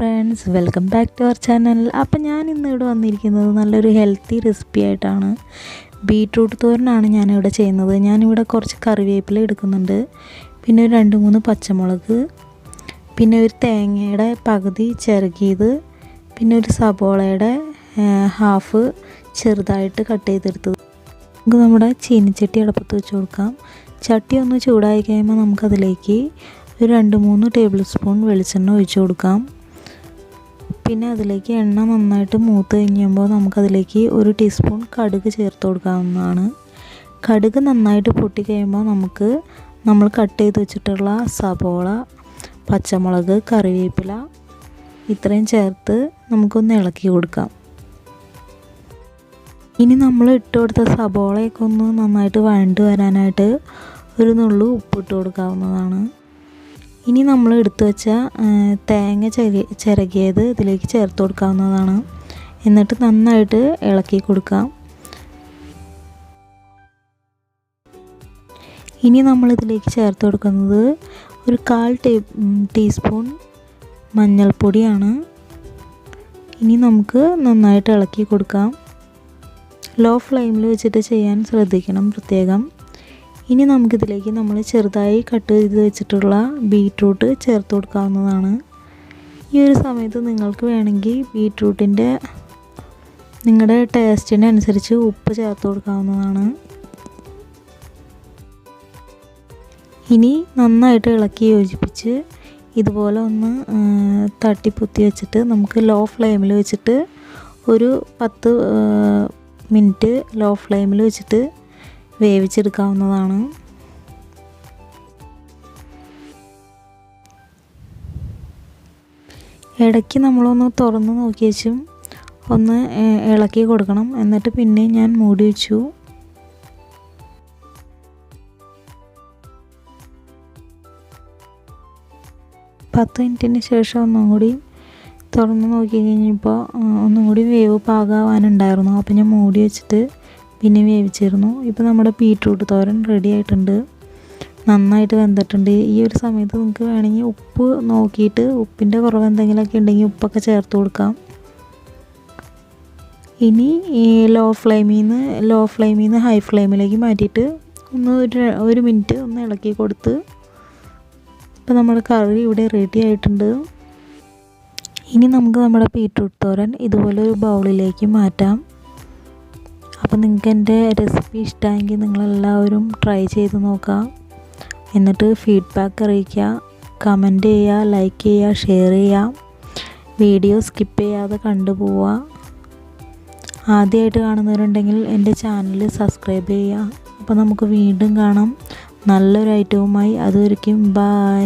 Friends, welcome back to our channel. അപ്പം ഞാൻ ഇന്നിവിടെ വന്നിരിക്കുന്നത് നല്ലൊരു ഹെൽത്തി റെസിപ്പി ആയിട്ടാണ്. ബീട്രൂട്ട് തോരനാണ് ഞാനിവിടെ ചെയ്യുന്നത്. ഞാനിവിടെ കുറച്ച് കറിവേപ്പില എടുക്കുന്നുണ്ട്, പിന്നെ ഒരു 2-3 പച്ചമുളക്, പിന്നെ ഒരു തേങ്ങയുടെ പകുതി ചിരകിയത്, പിന്നെ ഒരു സബോളയുടെ ഹാഫ് ചെറുതായിട്ട് കട്ട് ചെയ്തെടുത്തത്. നമുക്ക് നമ്മുടെ ചീനിച്ചട്ടി അടുപ്പത്ത് വെച്ച് കൊടുക്കാം. ചട്ടി ഒന്ന് ചൂടായി കഴിയുമ്പോൾ നമുക്കതിലേക്ക് ഒരു 2-3 ടേബിൾ സ്പൂൺ വെളിച്ചെണ്ണ ഒഴിച്ച് കൊടുക്കാം. പിന്നെ അതിലേക്ക് എണ്ണ നന്നായിട്ട് മൂത്ത് കഴിഞ്ഞുമ്പോൾ നമുക്കതിലേക്ക് 1 ടീസ്പൂൺ കടുക് ചേർത്ത് കൊടുക്കാവുന്നതാണ്. കടുക് നന്നായിട്ട് പൊട്ടി കഴിയുമ്പോൾ നമ്മൾ കട്ട് ചെയ്ത് വെച്ചിട്ടുള്ള സബോള, പച്ചമുളക്, കറിവേപ്പില ഇത്രയും ചേർത്ത് നമുക്കൊന്ന് ഇളക്കി കൊടുക്കാം. ഇനി നമ്മൾ ഇട്ട് കൊടുത്ത സബോളയൊക്കെ ഒന്ന് നന്നായിട്ട് വഴണ്ട് വരാനായിട്ട് ഒരു നുള്ളു ഉപ്പിട്ട് കൊടുക്കാവുന്നതാണ്. ഇനി നമ്മൾ എടുത്തു വെച്ച തേങ്ങ ചിരകിയത് ഇതിലേക്ക് ചേർത്ത് കൊടുക്കാവുന്നതാണ്. എന്നിട്ട് നന്നായിട്ട് ഇളക്കി കൊടുക്കാം. ഇനി നമ്മളിതിലേക്ക് ചേർത്ത് കൊടുക്കുന്നത് ഒരു 1/4 ടീസ്പൂൺ മഞ്ഞൾപ്പൊടിയാണ്. ഇനി നമുക്ക് നന്നായിട്ട് ഇളക്കി കൊടുക്കാം. ലോ ഫ്ലെയിമിൽ വെച്ചിട്ട് ചെയ്യാൻ ശ്രദ്ധിക്കണം പ്രത്യേകം. ഇനി നമുക്കിതിലേക്ക് നമ്മൾ ചെറുതായി കട്ട് ചെയ്ത് വെച്ചിട്ടുള്ള ബീട്രൂട്ട് ചേർത്ത് കൊടുക്കാവുന്നതാണ്. ഈ ഒരു സമയത്ത് നിങ്ങൾക്ക് വേണമെങ്കിൽ ബീട്രൂട്ടിൻ്റെ നിങ്ങളുടെ ടേസ്റ്റിനനുസരിച്ച് ഉപ്പ് ചേർത്ത് കൊടുക്കാവുന്നതാണ്. ഇനി നന്നായിട്ട് ഇളക്കി യോജിപ്പിച്ച് ഇതുപോലെ ഒന്ന് തട്ടിപ്പൊത്തി വെച്ചിട്ട് നമുക്ക് ലോ ഫ്ലെയിമിൽ വെച്ചിട്ട് ഒരു 10 മിനിറ്റ് ലോ ഫ്ലെയിമിൽ വെച്ചിട്ട് വേവിച്ചെടുക്കാവുന്നതാണ്. ഇടയ്ക്ക് നമ്മളൊന്ന് തുറന്ന് നോക്കി വെച്ചും ഒന്ന് ഇളക്കി കൊടുക്കണം. എന്നിട്ട് പിന്നെ ഞാൻ മൂടി വെച്ചു. പത്ത് മിനിറ്റിന് ശേഷം ഒന്നും കൂടി തുറന്ന് നോക്കി കഴിഞ്ഞപ്പോൾ ഒന്നും കൂടി വേവ് പാകാവാനുണ്ടായിരുന്നു. അപ്പോൾ ഞാൻ മൂടി വെച്ചിട്ട് പിന്നെ വേവിച്ചിരുന്നു. ഇപ്പോൾ നമ്മുടെ ബീട്രൂട്ട് തോരൻ റെഡി ആയിട്ടുണ്ട്, നന്നായിട്ട് വെന്തിട്ടുണ്ട്. ഈ ഒരു സമയത്ത് നിങ്ങൾക്ക് വേണമെങ്കിൽ ഉപ്പ് നോക്കിയിട്ട് ഉപ്പിൻ്റെ കുറവ് എന്തെങ്കിലുമൊക്കെ ഉണ്ടെങ്കിൽ ഉപ്പൊക്കെ ചേർത്ത് കൊടുക്കാം. ഇനി ഈ ലോ ഫ്ലെയിമിൽ നിന്ന് ഹൈ ഫ്ലെയിമിലേക്ക് മാറ്റിയിട്ട് ഒരു മിനിറ്റ് ഒന്ന് ഇളക്കി കൊടുത്ത് ഇപ്പോൾ നമ്മുടെ കറി ഇവിടെ റെഡി ആയിട്ടുണ്ട്. ഇനി നമുക്ക് നമ്മുടെ ബീട്രൂട്ട് തോരൻ ഇതുപോലെ ഒരു ബൗളിലേക്ക് മാറ്റാം. അപ്പോൾ നിങ്ങൾക്ക് എൻ്റെ റെസിപ്പി ഇഷ്ടമായെങ്കിൽ നിങ്ങളെല്ലാവരും ട്രൈ ചെയ്ത് നോക്കുക. എന്നിട്ട് ഫീഡ്ബാക്ക് അറിയിക്കുക, കമൻറ്റ് ചെയ്യുക, ലൈക്ക് ചെയ്യുക, ഷെയർ ചെയ്യുക. വീഡിയോ സ്കിപ്പ് ചെയ്യാതെ കണ്ടുപോവുക. ആദ്യമായിട്ട് കാണുന്നവരുണ്ടെങ്കിൽ എൻ്റെ ചാനൽ സബ്സ്ക്രൈബ് ചെയ്യുക. അപ്പോൾ നമുക്ക് വീണ്ടും കാണാം നല്ലൊരു ഐറ്റവുമായി. അതുവരെയ്ക്കും ബൈ.